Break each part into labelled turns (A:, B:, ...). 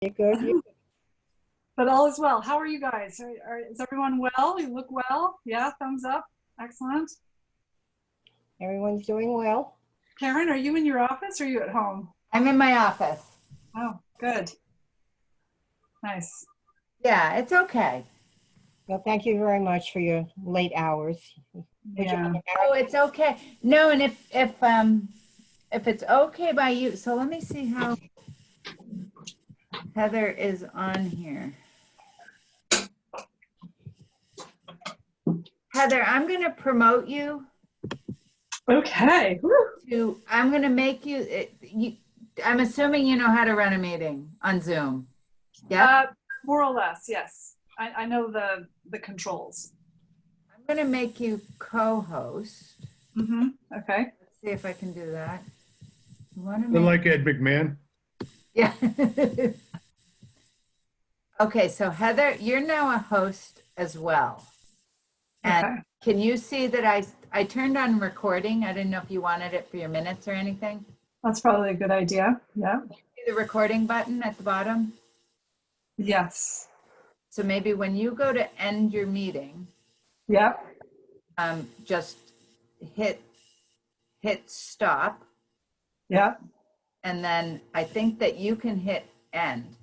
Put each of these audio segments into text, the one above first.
A: You're good.
B: But all is well. How are you guys? Is everyone well? You look well. Yeah, thumbs up. Excellent.
A: Everyone's doing well.
B: Karen, are you in your office or are you at home?
C: I'm in my office.
B: Oh, good. Nice.
C: Yeah, it's okay.
A: Well, thank you very much for your late hours.
B: Yeah.
C: Oh, it's okay. No, and if it's okay by you, so let me see how Heather is on here. Heather, I'm going to promote you
B: Okay. Woo.
C: I'm going to make I'm assuming you know how to run a meeting on Zoom. Yeah.
B: More or less, yes. I know the controls.
C: I'm going to make you co-host.
B: Okay.
C: Let's see if I can do that. You want to
D: They're like Ed McMahon.
C: Yeah. Okay, so Heather, you're now a host as well. And
B: Okay.
C: can you see that I turned on recording? I didn't know if you wanted it for your minutes or anything.
B: That's probably a good idea. Yeah.
C: See the recording button at the bottom?
B: Yes.
C: So maybe when you go to end your meeting,
B: Yeah.
C: just hit stop.
B: Yeah.
C: And then I think that you can hit end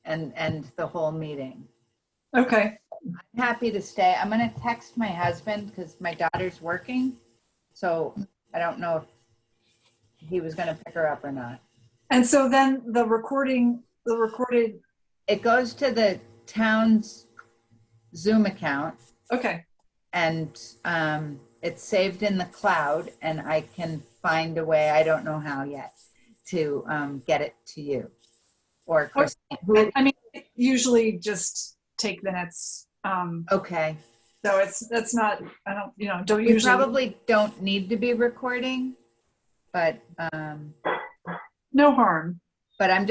C: and end the whole meeting.
B: Okay.
C: I'm happy to stay. I'm going to text my husband because my daughter's working. So I don't know if he was going to pick her up or not.
B: And so then the recorded,
C: It goes to the town's Zoom account
B: okay.
C: and it's saved in the cloud, and I can find a way, I don't know how yet, to get it to you or Christine.
B: I mean, usually just take minutes.
C: Okay.
B: So that's not, I don't, don't
C: You
B: usually.
C: probably don't need to be recording, but
B: No harm.
C: but I'm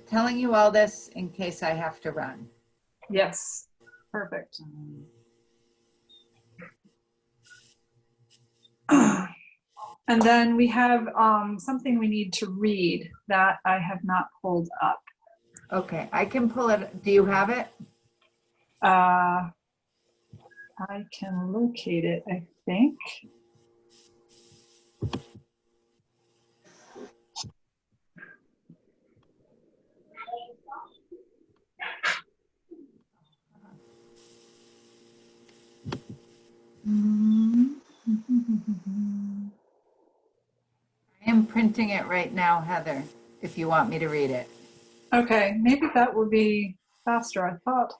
C: telling you all this in case I have to run.
B: Yes. Perfect. And then we have something we need to read that I have not pulled up.
C: Okay, I can pull it. Do you have it?
B: I can locate it, I think.
C: I am printing it right now, Heather, if you want me to read it.
B: Okay, maybe that would be faster, I thought.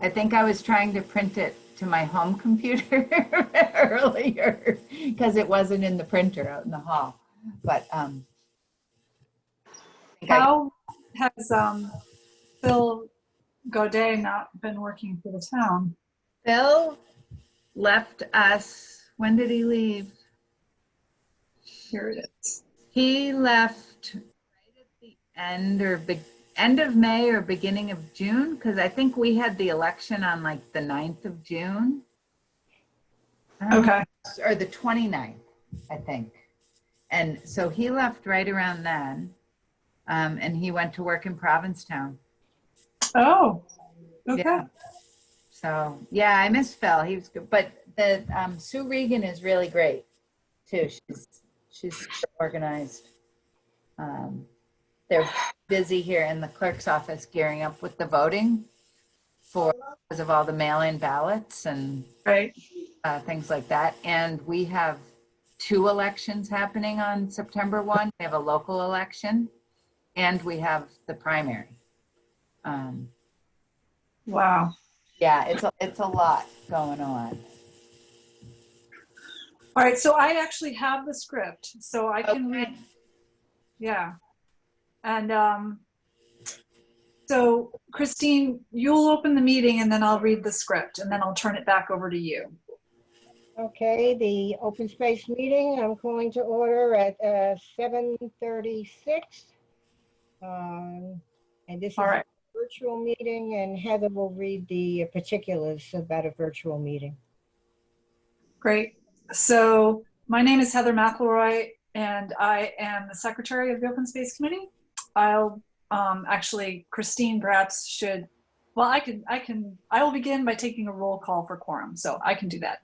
C: I think I was trying to print it to my home computer earlier because it wasn't in the printer out in the hall. But
B: how has Phil Godet not been working for the town?
C: Phil left us. When did he leave?
B: Here it is.
C: He left right at the end of May or beginning of June, because I think we had the election on like the 9th of June.
B: Okay.
C: Or the 29th, I think. And so he left right around then, and he went to work in Provincetown.
B: Oh, okay.
C: Yeah. So yeah, I miss Phil. He was good, but the Sue Regan is really great too. She's organized. They're busy here in the clerk's office gearing up with the voting because of all the mail-in ballots and
B: Right.
C: things like that. And we have 2 elections happening on September 1. We have a local election and we have the primary.
B: Wow.
C: Yeah, it's a lot going on.
B: All right, so I actually have the script, so I can read. Yeah. And so Christine, you'll open the meeting and then I'll read the script and then I'll turn it back over to you.
A: Okay, the open space meeting, I'm calling to order at 7:36. And this is
B: All right.
A: a virtual meeting, and Heather will read the particulars about a virtual meeting.
B: Great. So my name is Heather McElroy and I am the secretary of the Open Space Committee. I'll actually, Christine perhaps should, well, I will begin by taking a roll call for quorum, so I can do that.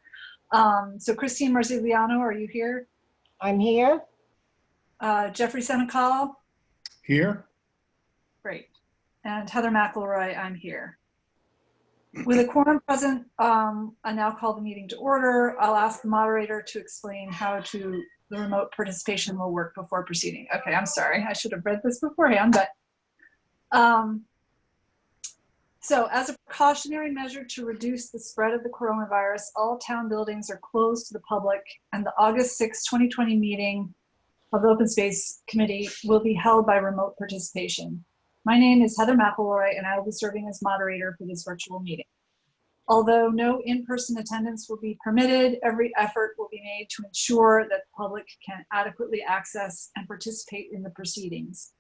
B: So Christine Marzigliano, are you here?
A: I'm here.
B: Jeffrey Senecal,
D: Here?
B: great. And Heather McElroy, I'm here. With a quorum present, I now call the meeting to order. I'll ask the moderator to explain how the remote participation will work before proceeding. Okay, I'm sorry. I should have read this beforehand, but so as a precautionary measure to reduce the spread of the coronavirus, all town buildings are closed to the public, and the August 6, 2020 meeting of the Open Space Committee will be held by remote participation. My name is Heather McElroy, and I will be serving as moderator for this virtual meeting. Although no in-person attendance will be permitted, every effort will be made to ensure that the public can adequately access and participate in the proceedings.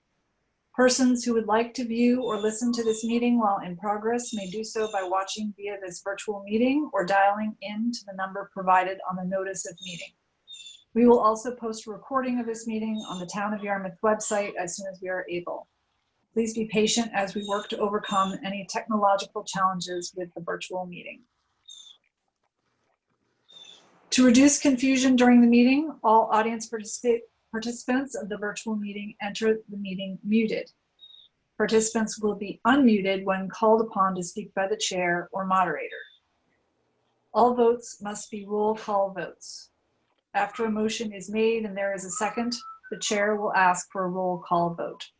B: Persons who would like to view or listen to this meeting while in progress may do so by watching via this virtual meeting or dialing in to the number provided on the notice of meeting. We will also post a recording of this meeting on the Town of Yarmouth website as soon as we are able. Please be patient as we work to overcome any technological challenges with the virtual meeting. To reduce confusion during the meeting, all audience participants of the virtual meeting enter the meeting muted. Participants will be unmuted when called upon to speak by the chair or moderator. All votes must be roll call votes. After a motion is made and there is a second, the chair will ask for a roll call vote.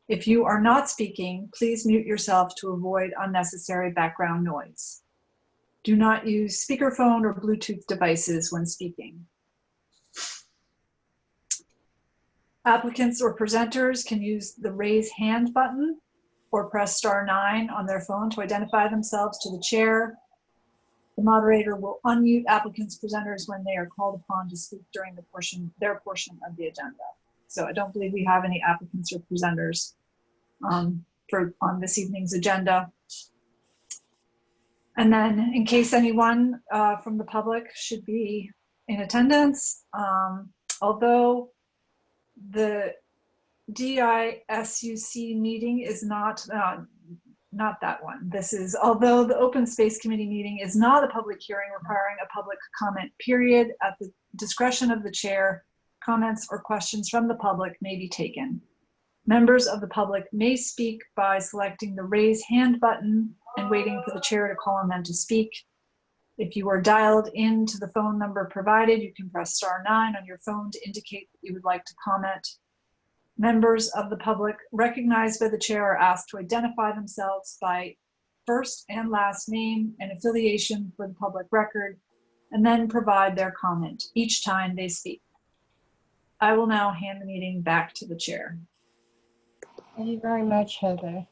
B: If you are not speaking, please mute yourself to avoid unnecessary background noise. Do not use speakerphone or Bluetooth devices when speaking. Applicants or presenters can use the raise hand button or press *9 on their phone to identify themselves to the chair. The moderator will unmute applicants, presenters when they are called upon to speak during their portion of the agenda. So I don't believe we have any applicants or presenters on this evening's agenda. And then in case anyone from the public should be in attendance, although the DISUC meeting is not that one. This is, although the Open Space Committee meeting is not a public hearing requiring a public comment period, at the discretion of the chair, comments or questions from the public may be taken. Members of the public may speak by selecting the raise hand button and waiting for the chair to call on them to speak. If you are dialed into the phone number provided, you can press *9 on your phone to indicate that you would like to comment. Members of the public recognized by the chair are asked to identify themselves by first and last name and affiliation for the public record, and then provide their comment each time they speak. I will now hand the meeting back to the chair.
A: Thank you very much, Heather.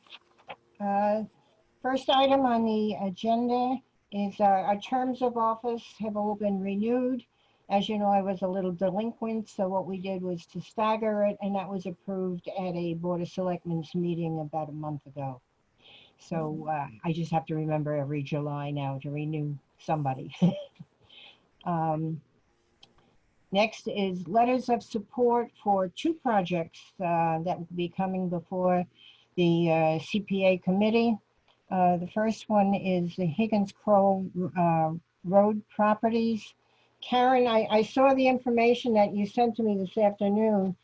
A: First item on the agenda is our terms of office have all been renewed. As you know, I was a little delinquent, so what we did was to stagger it, and that was approved at a Board of Selectmen's meeting about a month ago. So I just have to remember every July now to renew somebody. Next is letters of support for two projects that will be coming before the CPA committee. The first one is the Higgins Crow Road properties. Karen, I saw the information that you sent to me this afternoon.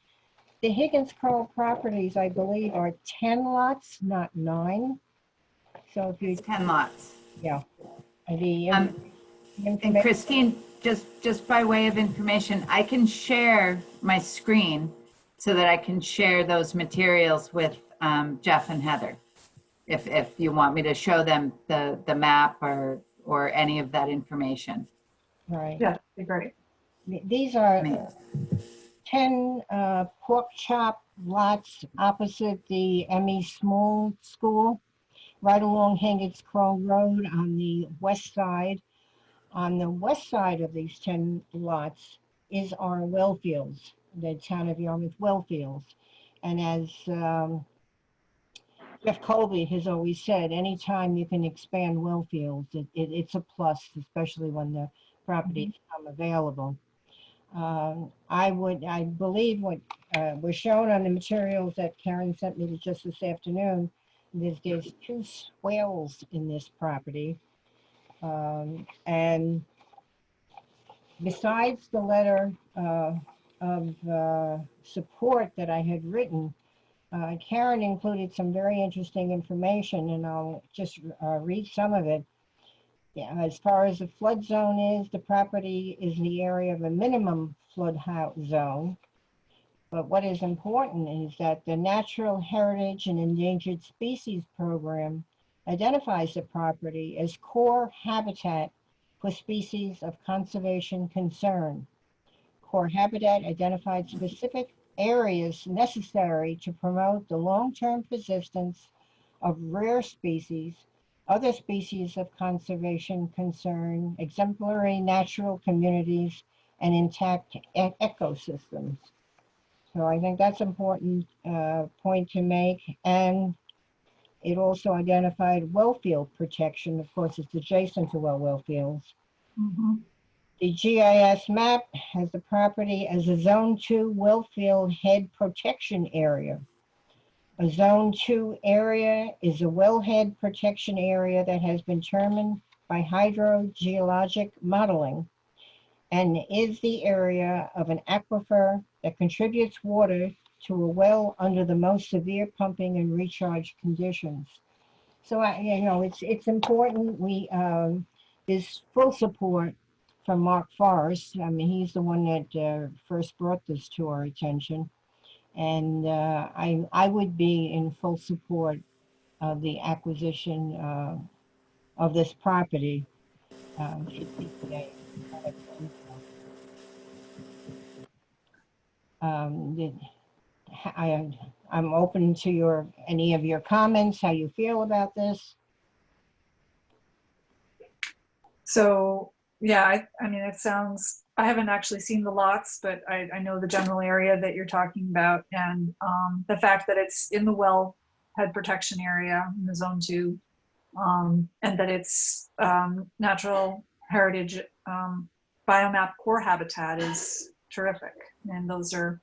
A: The Higgins Crow properties, I believe, are 10 lots, not 9. So if you,
C: It's 10 lots.
A: yeah.
C: And Christine, just by way of information, I can share my screen so that I can share those materials with Jeff and Heather. If you want me to show them the map or any of that information.
A: Right.
B: Yeah, that'd be great.
A: These are
C: Amazing.
A: 10 pork chop lots opposite the M.E. Small School, right along Higgins Crow Road on the west side. On the west side of these 10 lots is our well fields, the Town of Yarmouth well fields. And as Jeff Colby has always said, anytime you can expand well fields, it's a plus, especially when the properties come available. I believe what was shown on the materials that Karen sent me just this afternoon, there's two swales in this property. And besides the letter of support that I had written, Karen included some very interesting information, and I'll just read some of it. Yeah, as far as the flood zone is, the property is the area of a minimum flood zone. But what is important is that the Natural Heritage and Endangered Species Program identifies the property as core habitat for species of conservation concern. Core habitat identified specific areas necessary to promote the long-term persistence of rare species, other species of conservation concern, exemplary natural communities, and intact ecosystems. So I think that's an important point to make. And it also identified well field protection. Of course, it's adjacent to well fields.
B: Mm-hmm.
A: The GIS map has the property as a Zone 2 wellfield head protection area. A Zone 2 area is a wellhead protection area that has been determined by hydrogeologic modeling and is the area of an aquifer that contributes water to a well under the most severe pumping and recharge conditions. So, it's important. There's full support from Mark Forrest. I mean, he's the one that first brought this to our attention. And I would be in full support of the acquisition of this property. I'm open to any of your comments, how you feel about this.
B: So, yeah, I mean, it sounds, I haven't actually seen the lots, but I know the general area that you're talking about, and the fact that it's in the wellhead protection area in the Zone 2, and that it's natural heritage biomap core habitat is terrific. And those are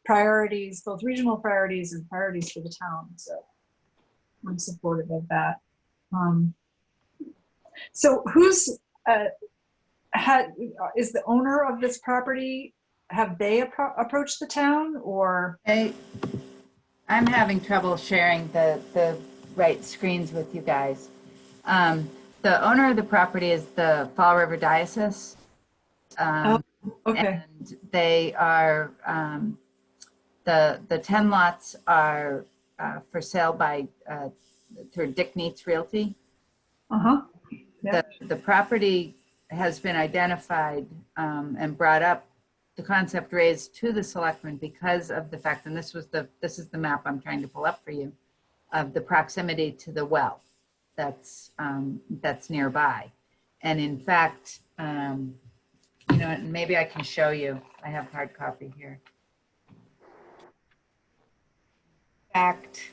B: priorities, both regional priorities and priorities for the town. So I'm supportive of that. So who's is the owner of this property? Have they approached the town, or?
C: I'm having trouble sharing the right screens with you guys. The owner of the property is the Fall River Diocese.
B: Okay.
C: And they are, the 10 lots are for sale by, through Dick Neats Realty.
B: Uh-huh. Yeah.
C: The property has been identified and brought up, the concept raised to the selectmen because of the fact, and this is the map I'm trying to pull up for you, of the proximity to the well that's nearby. And in fact, and maybe I can show you. I have hard copy here. In fact,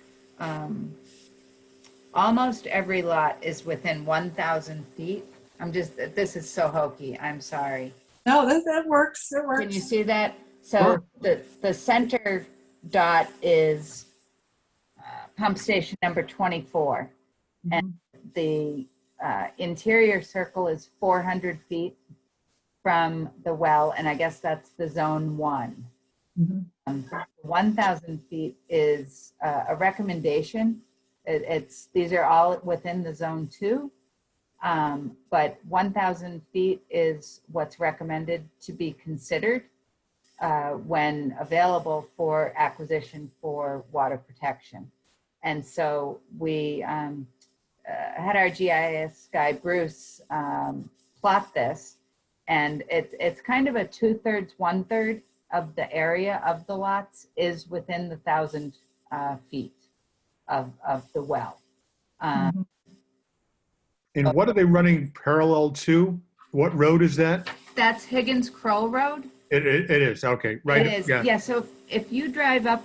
C: almost every lot is within 1,000 feet. This is so hokey. I'm sorry.
B: No, that works. It works.
C: Can you see that? So
B: Sure.
C: the center dot is pump station number 24.
B: Mm-hmm.
C: And the interior circle is 400 feet from the well, and I guess that's the Zone 1.
B: Mm-hmm.
C: 1,000 feet is a recommendation. These are all within the Zone 2, but 1,000 feet is what's recommended to be considered when available for acquisition for water protection. And so we had our GIS guy, Bruce, plot this, and it's kind of a 2/3, 1/3 of the area of the lots is within the 1,000 feet of the well.
B: Mm-hmm.
D: And what are they running parallel to? What road is that?
C: That's Higgins Kroll Road.
D: It is, okay, right.
C: It is,
D: Yeah.
C: yeah. So if you drive up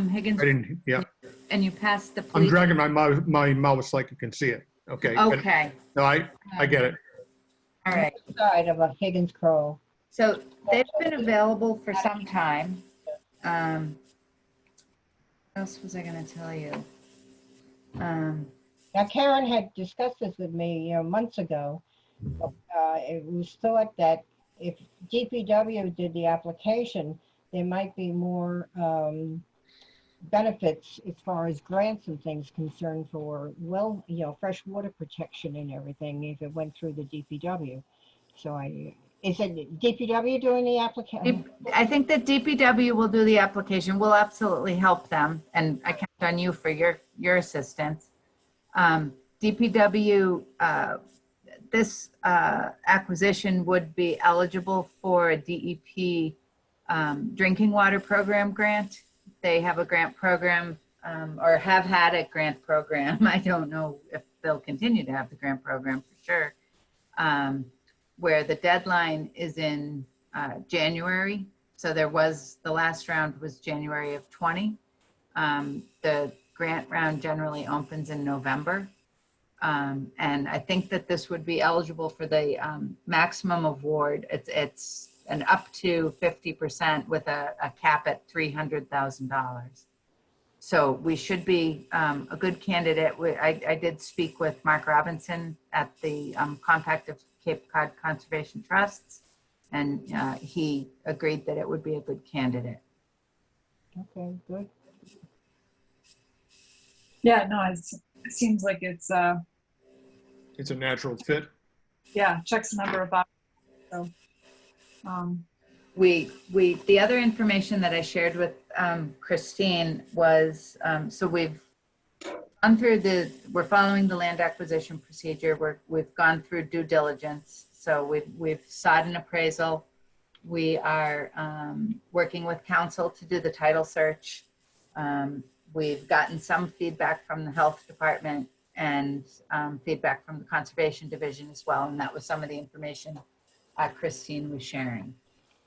C: Higgins
D: Yeah,
C: and you pass the
D: I'm
C: police.
D: dragging my mouse like you can see it. Okay.
C: Okay.
D: No, I get it.
C: All right.
A: Side of a Higgins Crow.
C: So they've been available for some time. What else was I going to tell you?
A: Now, Karen had discussed this with me, months ago. It was thought that if DPW did the application, there might be more benefits as far as grants and things concerned for, well, fresh water protection and everything if it went through the DPW. So is it DPW doing the application?
C: I think that DPW will do the application. We'll absolutely help them, and I count on you for your assistance. DPW, this acquisition would be eligible for a DEP drinking water program grant. They have a grant program, or have had a grant program. I don't know if they'll continue to have the grant program for sure, where the deadline is in January. So the last round was January of 20. The grant round generally opens in November. And I think that this would be eligible for the maximum award. It's an up to 50% with a cap at $300,000. So we should be a good candidate. I did speak with Mark Robinson at the Compact of Cape Cod Conservation Trusts, and he agreed that it would be a good candidate.
A: Okay, good.
B: Yeah, no, it seems like it's
D: a natural fit.
B: yeah, checks a number of boxes. So,
C: the other information that I shared with Christine was, so we've gone through we're following the land acquisition procedure. We've gone through due diligence. So we've sought an appraisal. We are working with council to do the title search. We've gotten some feedback from the health department and feedback from the conservation division as well. And that was some of the information Christine was sharing.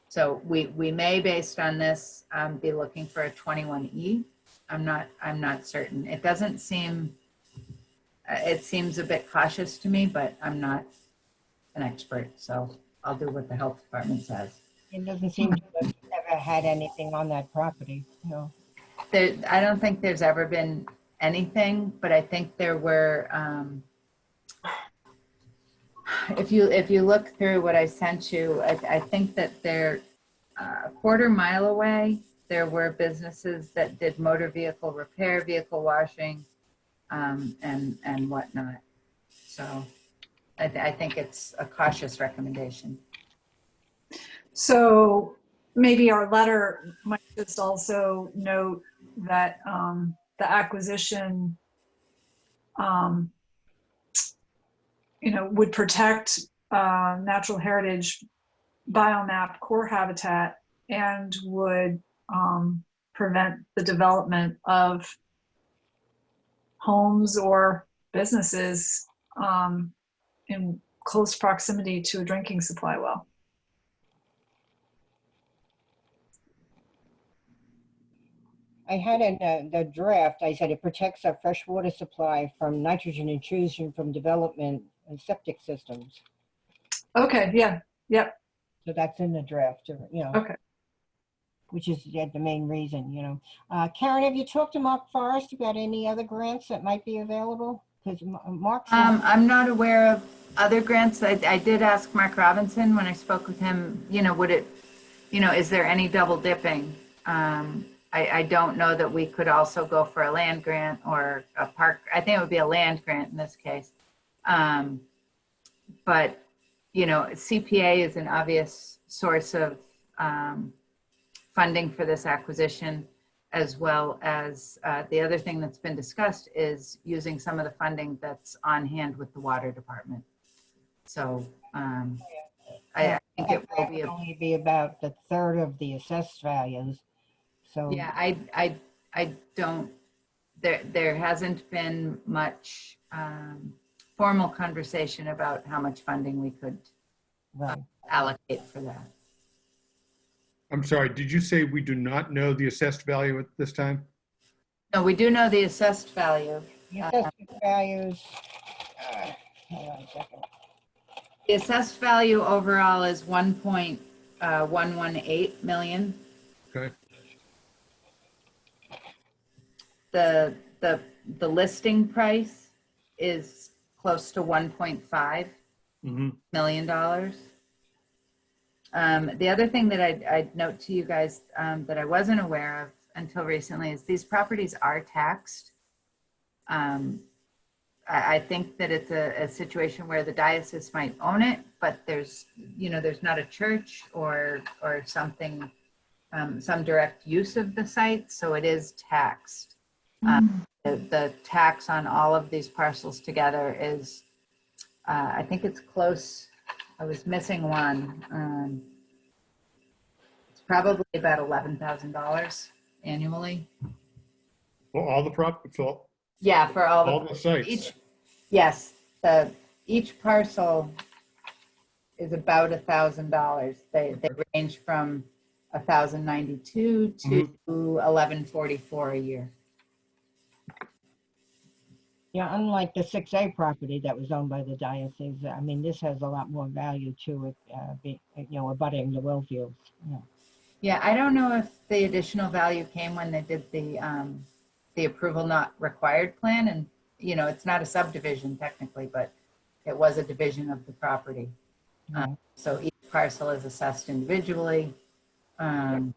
C: So we may, based on this, be looking for a 21E. I'm not certain. It doesn't seem, it seems a bit cautious to me, but I'm not an expert. So I'll do what the health department says.
A: It doesn't seem to have ever had anything on that property,
C: I don't think there's ever been anything, but I think there were, if you look through what I sent you, I think that they're a quarter mile away. There were businesses that did motor vehicle repair, vehicle washing, and whatnot. So I think it's a cautious recommendation.
B: so maybe our letter might just also note that the acquisition, would protect natural heritage biomap core habitat and would prevent the development of homes or businesses in close proximity to a drinking supply well.
A: I had in the draft, I said it protects our fresh water supply from nitrogen intrusion from development and septic systems.
B: Okay, yeah, yep.
A: So that's in the draft,
B: Okay.
A: which is the main reason, Karen, have you talked to Mark Forrest about any other grants that might be available? Because Mark.
C: I'm not aware of other grants. I did ask Mark Robinson when I spoke with him, would it, is there any double dipping? I don't know that we could also go for a land grant or a park. I think it would be a land grant in this case. But, CPA is an obvious source of funding for this acquisition, as well as the other thing that's been discussed is using some of the funding that's on hand with the water department. So I think it will be
A: only be about the third of the assessed values. So
C: yeah, I don't, there hasn't been much formal conversation about how much funding we could
A: right.
C: allocate for that.
D: I'm sorry, did you say we do not know the assessed value at this time?
C: No, we do know the assessed value.
A: The assessed values. Hang on a second.
C: The assessed value overall is 118 million.
D: Okay.
C: The listing price is close to $1.5
D: Mm-hmm.
C: million. The other thing that I'd note to you guys that I wasn't aware of until recently is these properties are taxed. I think that it's a situation where the diocese might own it, but there's not a church or something, some direct use of the site, so it is taxed. The tax on all of these parcels together is, I think it's close. I was missing one. It's probably about $11,000 annually.
D: Well, all the property, for
C: Yeah, for
D: all the sites.
C: Yes, each parcel is about $1,000. They range from 1,092 to 1,144 a year.
A: Yeah, unlike the 6A property that was owned by the diocese, I mean, this has a lot more value to it, abutting the well fields. Yeah.
C: Yeah, I don't know if the additional value came when they did the approval not required plan, and it's not a subdivision technically, but it was a division of the property.
A: Yeah.
C: So each parcel is assessed individually. But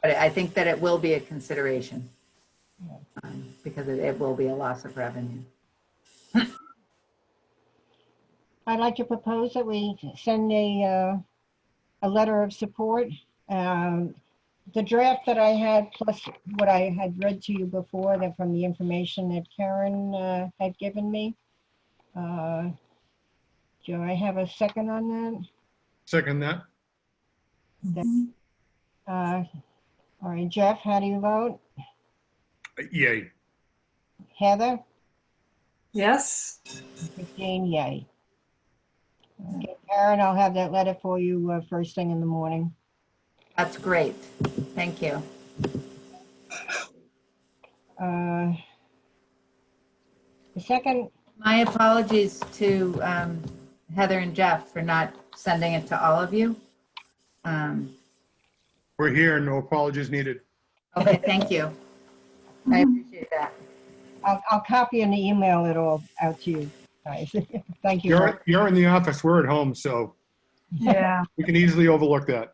C: I think that it will be a consideration because it will be a loss of revenue.
A: I'd like to propose that we send a letter of support. The draft that I had, plus what I had read to you before, that from the information that Karen had given me. Do I have a second on
D: Second that.
A: that? All right, Jeff, how do you vote?
D: Yay.
A: Heather?
B: Yes.
A: Christine, yay. Okay, Karen, I'll have that letter for you first thing in the morning.
C: That's great. Thank you.
A: The second,
C: My apologies to Heather and Jeff for not sending it to all of you.
D: We're here. No apologies needed.
C: Okay, thank you. I appreciate that.
A: I'll copy and email it all out to you guys. Thank you.
D: You're in the office. We're at home, so
B: Yeah.
D: we can easily overlook that.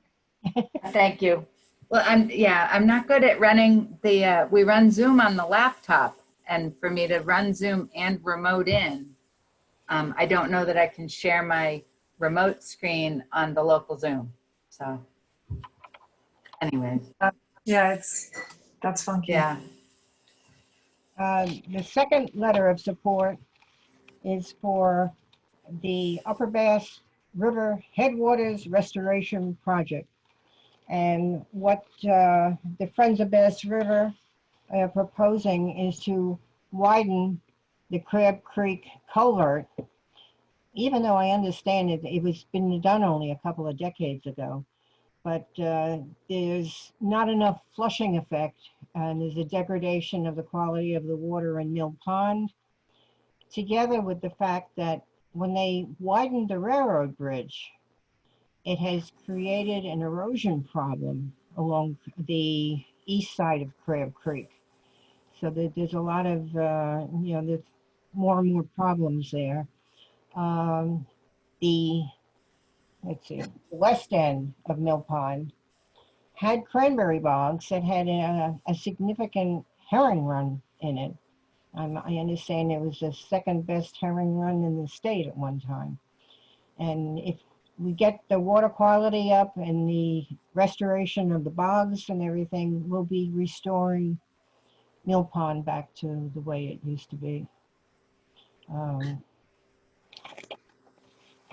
C: Thank you. Well, I'm not good at running we run Zoom on the laptop, and for me to run Zoom and remote in, I don't know that I can share my remote screen on the local Zoom. So anyways,
B: Yeah, that's funky.
C: yeah.
A: The second letter of support is for the Upper Bass River Headwaters Restoration Project. And what the Friends of Bass River are proposing is to widen the Crab Creek culvert, even though I understand it was been done only a couple of decades ago. But there's not enough flushing effect, and there's a degradation of the quality of the water in Mill Pond, together with the fact that when they widened the railroad bridge, it has created an erosion problem along the east side of Crab Creek. So that there's a lot of, there's more and more problems there. The west end of Mill Pond had cranberry bogs that had a significant herring run in it. I understand it was the second best herring run in the state at one time. And if we get the water quality up and the restoration of the bogs and everything, we'll be restoring Mill Pond back to the way it used to be.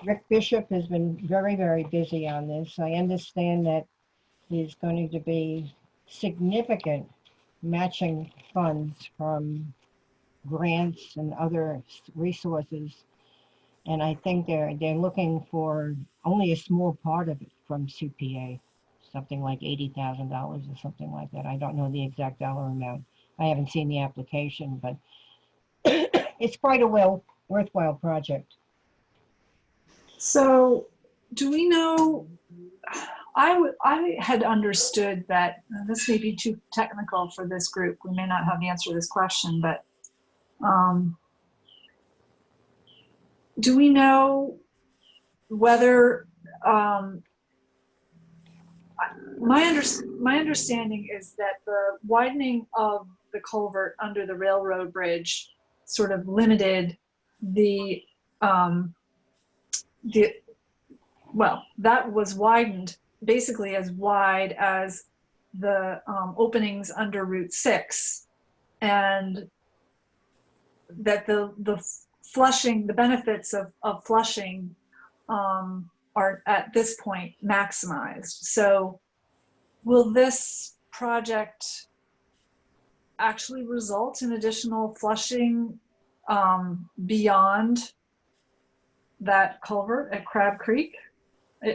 A: Rick Bishop has been very, very busy on this. I understand that there's going to be significant matching funds from grants and other resources. And I think they're looking for only a small part of it from CPA, something like $80,000 or something like that. I don't know the exact dollar amount. I haven't seen the application, but it's quite a worthwhile project.
B: So do we know, I had understood that, this may be too technical for this group. We may not have the answer to this question, but do we know whether, my understanding is that the widening of the culvert under the railroad bridge sort of limited well, that was widened basically as wide as the openings under Route 6, and that the flushing, the benefits of flushing are at this point maximized. So will this project actually result in additional flushing beyond that culvert at Crab Creek?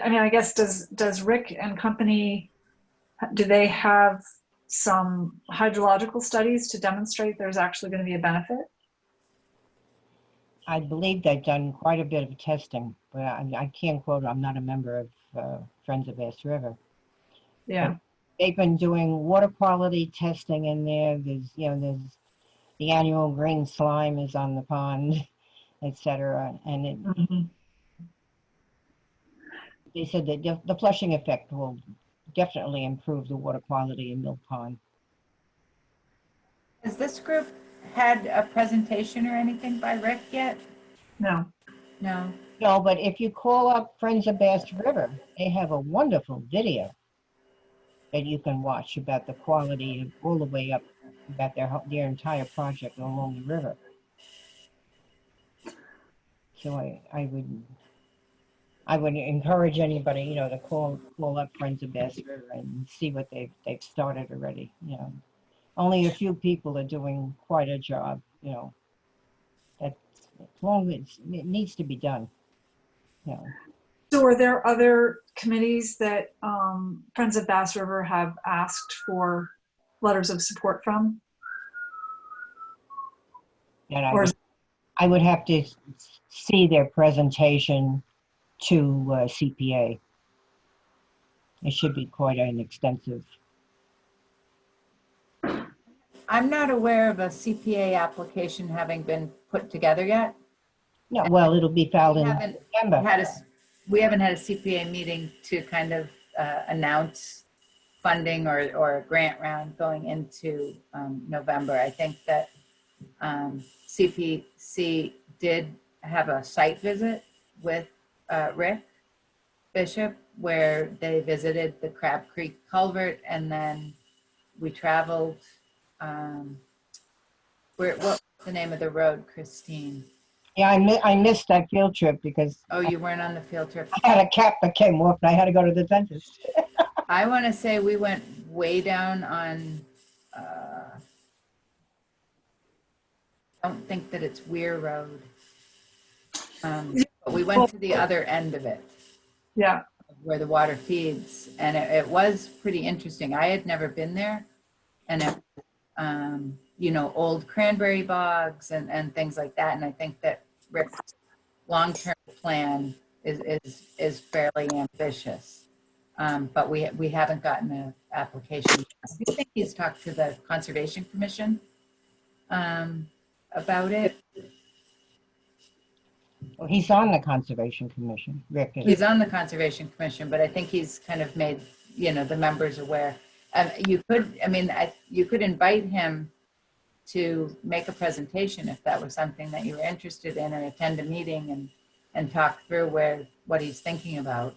B: I mean, I guess, does Rick and company, do they have some hydrological studies to demonstrate there's actually going to be a benefit?
A: I believe they've done quite a bit of testing, but I can't quote, I'm not a member of Friends of Bass River.
B: Yeah.
A: But they've been doing water quality testing in there. There's the annual green slime is on the pond, etc. And it, they said that the flushing effect will definitely improve the water quality in Mill Pond.
C: Has this group had a presentation or anything by Rick yet?
B: No.
C: No.
A: No, but if you call up Friends of Bass River, they have a wonderful video that you can watch about the quality of all the way up about their entire project along the river. So I would encourage anybody, to call up Friends of Bass River and see what they've started already. Only a few people are doing quite a job. That's as long as it needs to be done.
B: So are there other committees that Friends of Bass River have asked for letters of support from?
A: And
B: Or
A: I would have to see their presentation to CPA. It should be quite an extensive.
C: I'm not aware of a CPA application having been put together yet.
A: No, well, it'll be filed in September.
C: We haven't had a CPA meeting to kind of announce funding or a grant round going into November. I think that CPC did have a site visit with Rick Bishop where they visited the Crab Creek culvert, and then we traveled, what was the name of the road, Christine?
A: Yeah, I missed that field trip because
C: Oh, you weren't on the field trip.
A: I had a cap that came off and I had to go to the dentist.
C: I want to say we went way down on, I don't think that it's Weir Road. But we went to the other end of it.
B: yeah.
C: Where the water feeds, and it was pretty interesting. I had never been there, and it, old cranberry bogs and things like that. And I think that Rick's long-term plan is fairly ambitious, but we haven't gotten an application. I think he's talked to the Conservation Commission about it.
A: Well, he's on the Conservation Commission, Rick is.
C: He's on the Conservation Commission, but I think he's kind of made, the members aware. You could invite him to make a presentation if that was something that you were interested in, or attend a meeting and talk through what he's thinking about.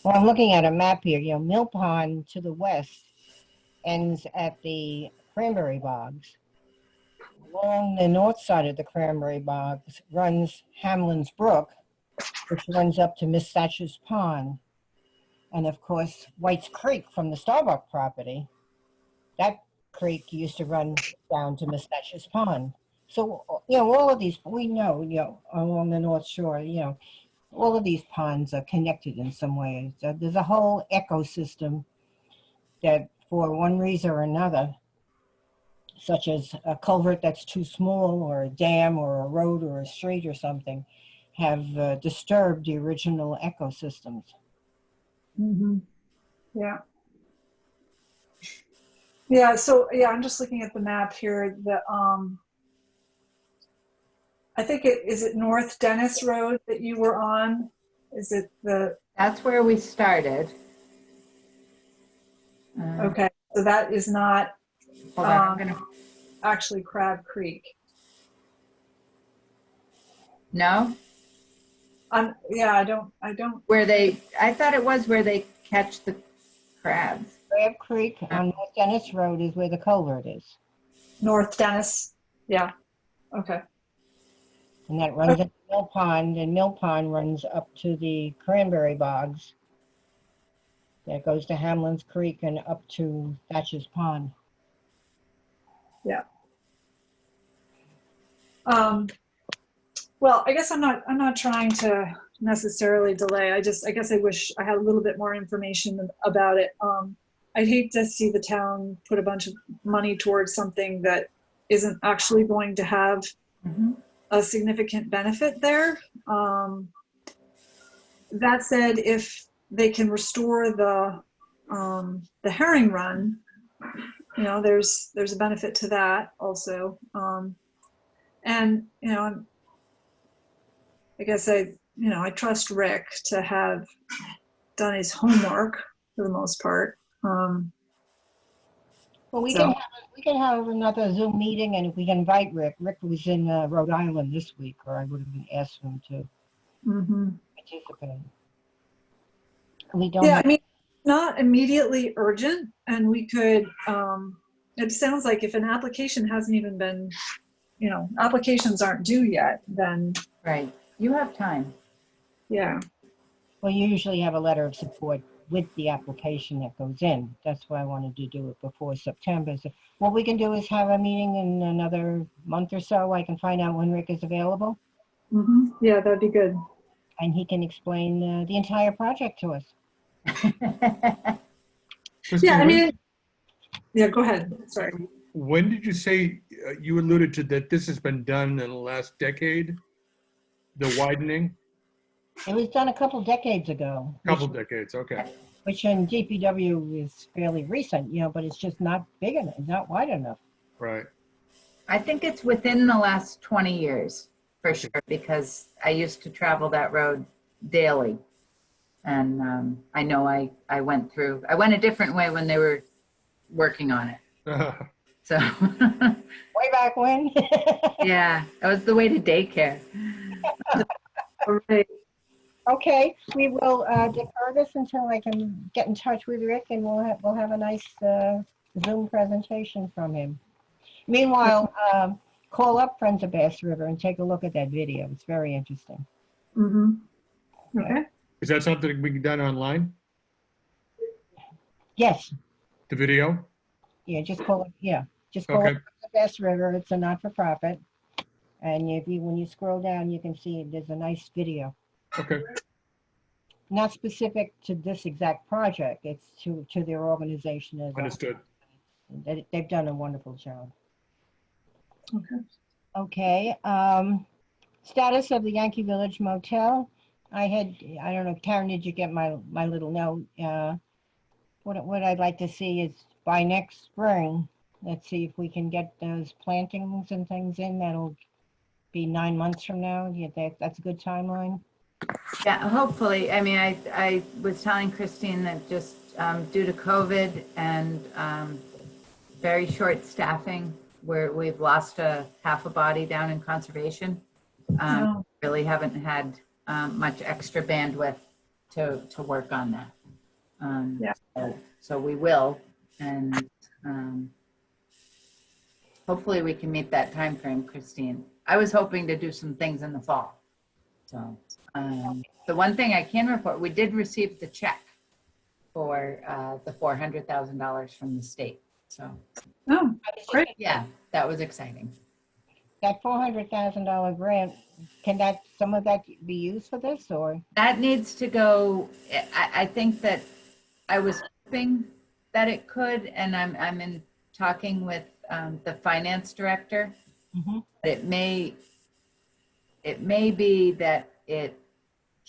A: Well, I'm looking at a map here. Mill Pond to the west ends at the cranberry bogs. Along the north side of the cranberry bogs runs Hamlin's Brook, which runs up to Miss Thatcher's Pond. And of course, White's Creek from the Starbuck property, that creek used to run down to Miss Thatcher's Pond. So, all of these, we know, along the North Shore, all of these ponds are connected in some way. So there's a whole ecosystem that for one reason or another, such as a culvert that's too small or a dam or a road or a street or something, have disturbed the original ecosystems.
B: Yeah. Yeah, so yeah, I'm just looking at the map here. I think is it North Dennis Road that you were on? Is it
C: That's where we started.
B: okay, so that is not
C: Hold on, I'm gonna,
B: actually Crab Creek.
C: no?
B: Yeah, I don't,
C: I thought it was where they catch the crabs.
A: Crab Creek on North Dennis Road is where the culvert is.
B: North Dennis. Yeah, okay.
A: And that runs into Mill Pond, and Mill Pond runs up to the Cranberry Bogs. That goes to Hamlin's Creek and up to Thatcher's Pond.
B: Yeah. Well, I guess I'm not trying to necessarily delay. I guess I wish I had a little bit more information about it. I'd hate to see the town put a bunch of money towards something that isn't actually going to have a significant benefit there. That said, if they can restore the herring run, you know, there's a benefit to that also. And you know, I guess I trust Rick to have done his homework for the most part.
A: Well, we
B: So-
A: can have another Zoom meeting, and if we can invite Rick. Rick was in Rhode Island this week, or I would have asked him to participate. We don't.
B: Yeah,
A: have-
B: I mean, not immediately urgent, and we could. It sounds like if an application hasn't even been, applications aren't due yet, then
C: Right, you have time.
B: yeah.
A: Well, you usually have a letter of support with the application that goes in. That's why I wanted to do it before September. So what we can do is have a meeting in another month or so. I can find out when Rick is available,
B: Yeah, that'd be good.
A: and he can explain the entire project to us.
D: Christine,
B: Yeah, I mean, yeah. Go ahead. Sorry.
D: when did you say, you alluded to that this has been done in the last decade? The widening?
A: It was done a couple decades ago,
D: Couple decades, okay.
A: which in DPW is fairly recent, but it's just not big enough, not wide enough.
D: Right.
C: I think it's within the last 20 years, for sure, because I used to travel that road daily. And I know I went a different way when they were working on it. So,
A: Way back when.
C: yeah, that was the way to daycare.
B: All right.
A: Okay, we will defer this until I can get in touch with Rick, and we'll have a nice Zoom presentation from him. Meanwhile, call up Friends of Bass River and take a look at that video. It's very interesting.
B: Okay.
D: Is that something we can done online,
A: Yes,
D: the video?
A: yeah, just call it. Yeah, just call
D: Okay.
A: it Friends of Bass River. It's a not-for-profit, and when you scroll down, you can see there's a nice video.
D: Okay,
A: Not specific to this exact project. It's to their organization as a
D: understood.
A: They've done a wonderful job.
B: Okay.
A: Okay. Status of the Yankee Village Motel. I don't know, Karen, did you get my little note? What I'd like to see is by next spring, let's see if we can get those plantings and things in. That'll be 9 months from now. Yeah, that's a good timeline.
C: Yeah, hopefully. I mean, I was telling Christine that just due to COVID and very short staffing, where we've lost half a body down in conservation,
B: Oh.
C: really haven't had much extra bandwidth to work on that.
B: Yeah.
C: So we will, and hopefully we can meet that time frame, Christine. I was hoping to do some things in the fall. So the one thing I can report, we did receive the check for the $400,000 from the state. So
B: Oh, great.
C: yeah, that was exciting.
A: That $400,000 grant, can some of that be used for this, or?
C: That needs to go, I think that I was hoping that it could, and I'm in talking with the finance director.
A: Mhm.
C: It may be that it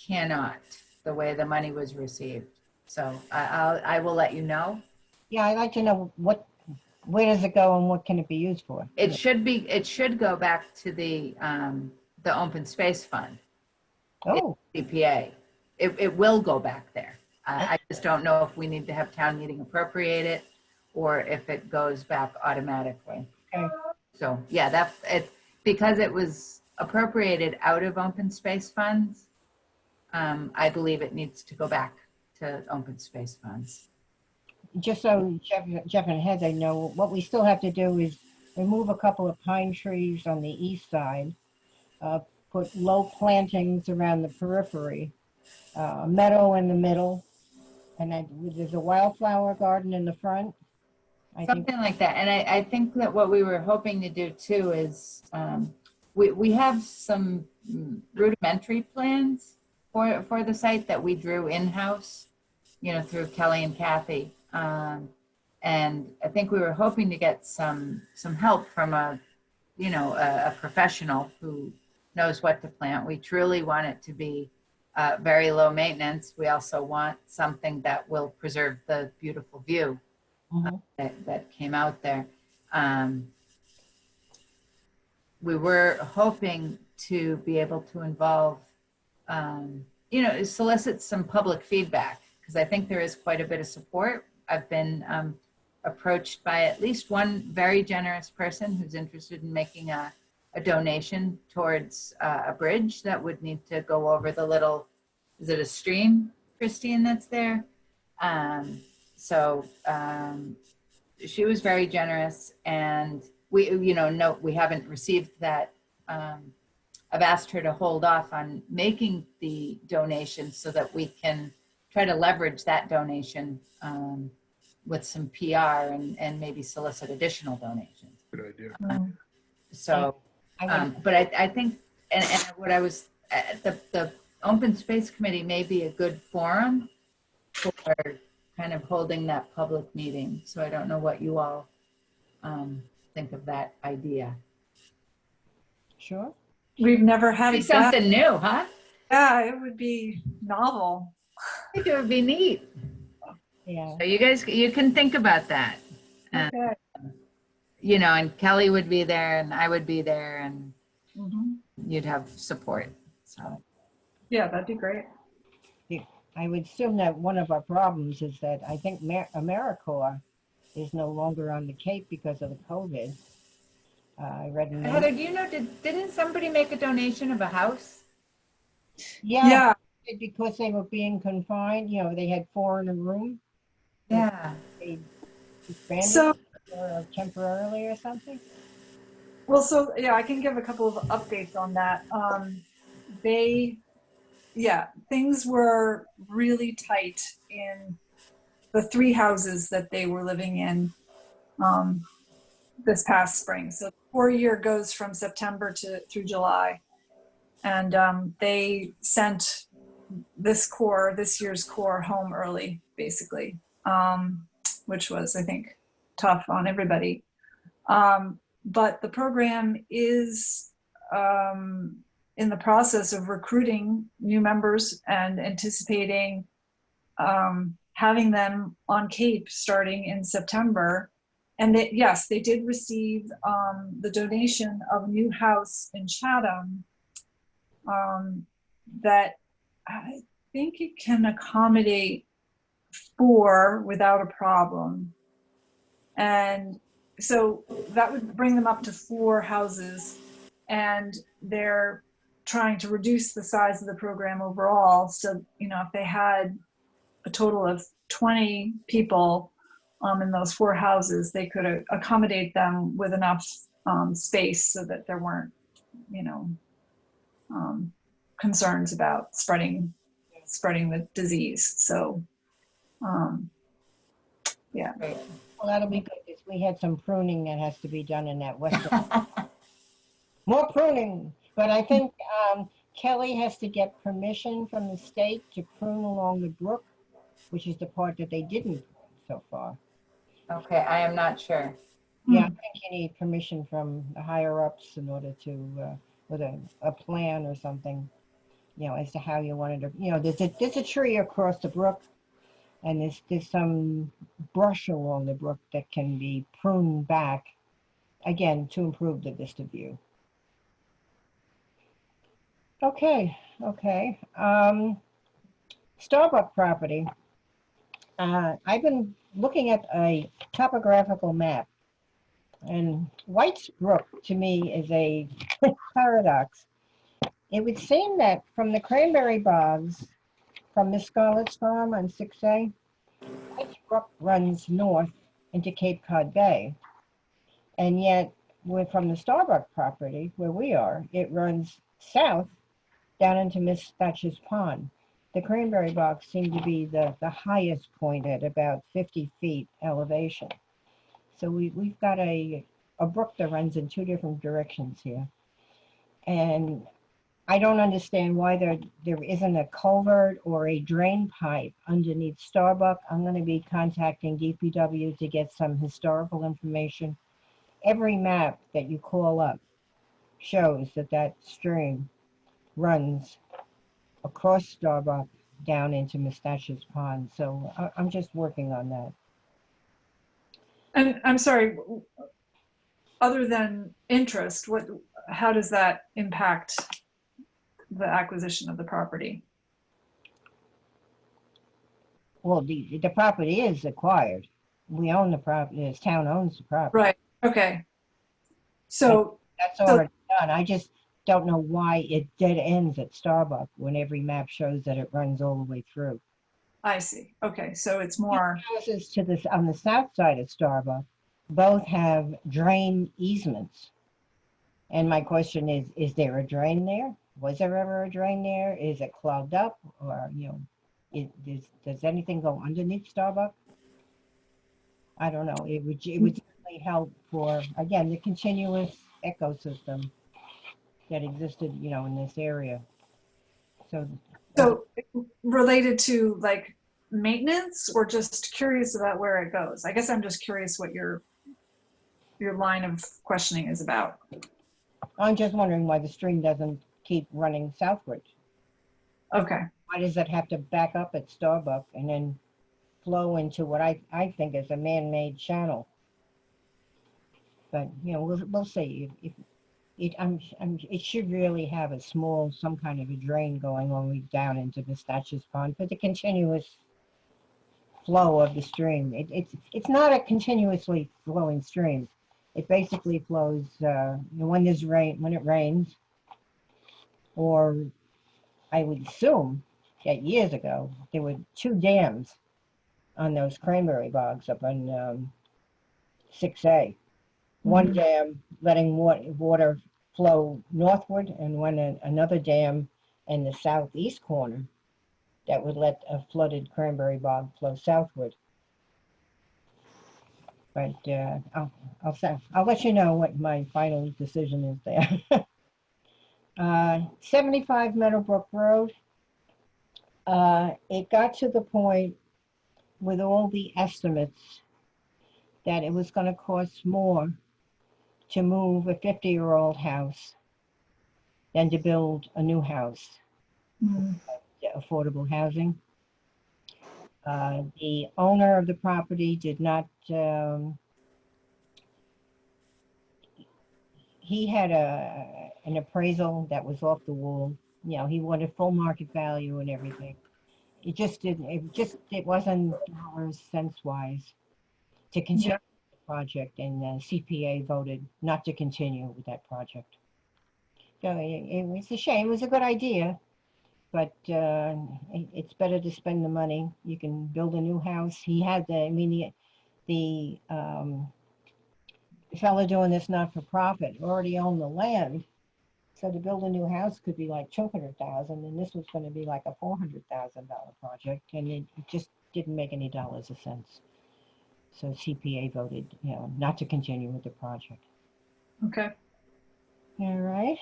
C: cannot, the way the money was received. So I will let you know.
A: Yeah, I'd like to know where does it go and what can it be used for?
C: It should go back to the open space fund,
A: Oh,
C: CPA. It will go back there. I just don't know if we need to have town meeting appropriate it or if it goes back automatically.
A: okay.
C: So yeah, because it was appropriated out of open space funds. I believe it needs to go back to open space funds.
A: Just so Jeff and Heather know, what we still have to do is remove a couple of pine trees on the east side, put low plantings around the periphery, a meadow in the middle, and then there's a wildflower garden in the front. I think,
C: Something like that. And I think that what we were hoping to do too is we have some rudimentary plans for the site that we drew in-house, through Kelly and Kathy. And I think we were hoping to get some help from a professional who knows what to plant. We truly want it to be very low maintenance. We also want something that will preserve the beautiful view that came out there. We were hoping to be able to involve, solicit some public feedback, because I think there is quite a bit of support. I've been approached by at least one very generous person who's interested in making a donation towards a bridge that would need to go over the little, is it a stream, Christine, that's there? She was very generous, and we haven't received that. I've asked her to hold off on making the donation so that we can try to leverage that donation with some PR and maybe solicit additional donations.
D: Good idea.
C: But I think, and what I was, the Open Space Committee may be a good forum for kind of holding that public meeting. So I don't know what you all think of that idea.
A: sure.
B: We've never had
C: Be
B: that.
C: something new, huh?
B: Yeah, it would be novel.
C: I think it would be neat.
A: Yeah.
C: So you can think about that.
B: Okay.
C: And Kelly would be there and I would be there and
B: Mhm.
C: you'd have support. So
B: Yeah, that'd be great.
A: I would assume that one of our problems is that I think AmeriCorps is no longer on the Cape because of the COVID. I read in the
C: Heather, do you know, didn't somebody make a donation of a house?
A: Yeah, because they were being confined, they had 4 in a room.
C: Yeah.
A: They expanded
B: So,
A: or temporarily or something.
B: well, so yeah, I can give a couple of updates on that. Things were really tight in the 3 houses that they were living in this past spring. So the 4-year goes from September through July. And they sent this year's core home early, basically, which was, I think, tough on everybody. But the program is in the process of recruiting new members and anticipating having them on Cape starting in September. And yes, they did receive the donation of a new house in Chatham that I think it can accommodate 4 without a problem. And so that would bring them up to 4 houses, and they're trying to reduce the size of the program overall. So, if they had a total of 20 people in those 4 houses, they could accommodate them with enough space so that there weren't, concerns about spreading the disease. So, yeah.
C: Great.
A: Well, that'll be good, because we had some pruning that has to be done in that western. More pruning, but I think Kelly has to get permission from the state to prune along the brook, which is the part that they didn't prune so far.
C: Okay, I am not sure.
A: Yeah, I think you need permission from the higher ups in order to, with a plan or something. as to how you wanted to, there's a tree across the brook, and there's some brush along the brook that can be pruned back, again, to improve the vista view. Okay. Starbuck property. I've been looking at a topographical map, and White's Brook to me is a paradox. It would seem that from the cranberry bogs, from Miss Scarlett's farm on 6A, White's Brook runs north into Cape Cod Bay. And yet, from the Starbuck property, where we are, it runs south down into Miss Thatcher's Pond. The cranberry bogs seem to be the highest point at about 50 feet elevation. So we've got a brook that runs in two different directions here. And I don't understand why there isn't a culvert or a drain pipe underneath Starbuck. I'm going to be contacting DPW to get some historical information. Every map that you call up shows that stream runs across Starbuck down into Miss Thatcher's Pond. So I'm just working on that.
B: And I'm sorry, other than interest, how does that impact the acquisition of the property?
A: Well, the property is acquired. We own the property. The town owns the property.
B: Right. Okay. So
A: That's already done. I just don't know why it dead ends at Starbuck when every map shows that it runs all the way through.
B: I see. Okay. So it's more.
A: Houses on the south side of Starbuck both have drain easements. And my question is there a drain there? Was there ever a drain there? Is it clogged up? Or, does anything go underneath Starbuck? I don't know. It would certainly help for, again, the continuous ecosystem that existed, in this area.
B: So related to like maintenance, or just curious about where it goes? I guess I'm just curious what your line of questioning is about.
A: I'm just wondering why the stream doesn't keep running southward.
B: Okay.
A: Why does it have to back up at Starbuck and then flow into what I think is a man-made channel? But we'll see. It should really have some kind of a drain going all the way down into the Thatcher's Pond for the continuous flow of the stream. It's not a continuously flowing stream. It basically flows when it rains, or I would assume that years ago there were 2 dams on those cranberry bogs up on 6A. One dam letting water flow northward, and another dam in the southeast corner that would let a flooded cranberry bog flow southward. But I'll let you know what my final decision is there. 75 Meadowbrook Road. It got to the point with all the estimates that it was going to cost more to move a 50-year-old house than to build a new house. Affordable housing. The owner of the property did not, he had an appraisal that was off the wall. He wanted full market value and everything. It wasn't dollars, cents wise to continue the project, and the CPA voted not to continue with that project. So it was a shame. It was a good idea, but it's better to spend the money. You can build a new house. He had the fellow doing this not for profit already owned the land, so to build a new house could be like $200,000, and this was going to be like a $400,000 project, and it just didn't make any dollars or cents. So CPA voted, not to continue with the project.
B: Okay.
A: All right.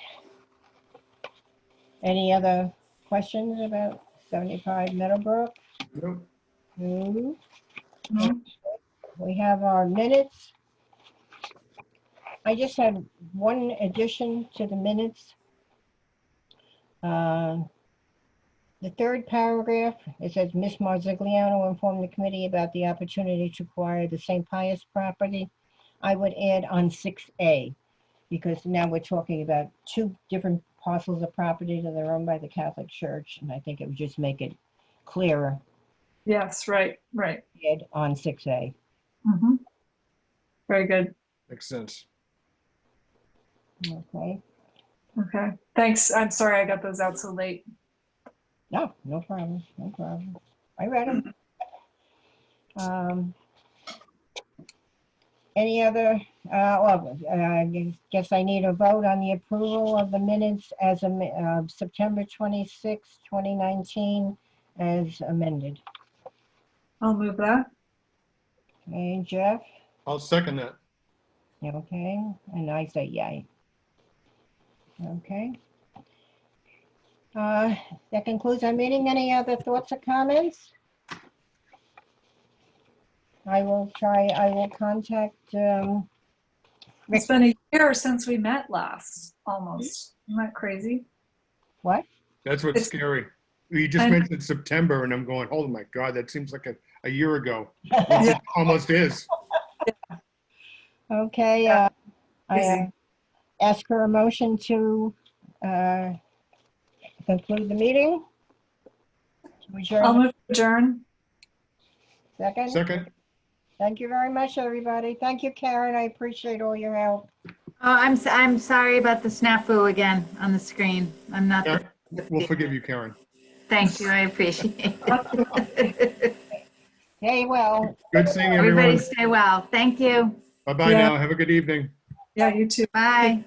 A: Any other questions about 75 Meadowbrook?
D: Nope.
A: No.
B: No.
A: We have our minutes. I just had one addition to the minutes. The third paragraph, it says, Ms. Marzigliano informed the committee about the opportunity to acquire the St. Pius property. I would add on 6A, because now we're talking about two different parcels of property that are owned by the Catholic Church, and I think it would just make it clearer,
B: Yes, right.
A: add on 6A.
B: Mhm. Very good.
D: Makes sense.
A: Okay,
B: Okay. Thanks. I'm sorry I got those out so late.
A: no, no problem, no problem. I read them. Any other, I guess I need a vote on the approval of the minutes as of September 26, 2019, as amended.
B: I'll move that.
A: Okay, Jeff?
D: I'll second that.
A: Okay, and I say yay. Okay. That concludes our meeting. Any other thoughts or comments? I will contact,
B: It's been a year since we met last, almost. Isn't that crazy?
A: what?
D: That's what's
B: It's-
D: scary. You just
B: I-
D: mentioned September and I'm going, oh my God, that seems like a year ago. Which it almost is.
A: Okay,
B: Yeah,
A: I
B: crazy.
A: ask for a motion to conclude the meeting. To adjourn
B: I'll
A: the
B: move to adjourn.
A: second.
D: Second,
A: Thank you very much, everybody. Thank you, Karen. I appreciate all your help.
C: Oh, I'm sorry about the snafu again on the screen. I'm not.
D: Karen, we'll forgive you, Karen.
C: Thank you. I appreciate it.
A: Hey, well,
D: Good seeing
C: Everybody
D: everyone.
C: stay well. Thank you.
D: Bye-bye
B: Yeah.
D: now. Have a good evening.
B: Yeah, you too.
C: Bye.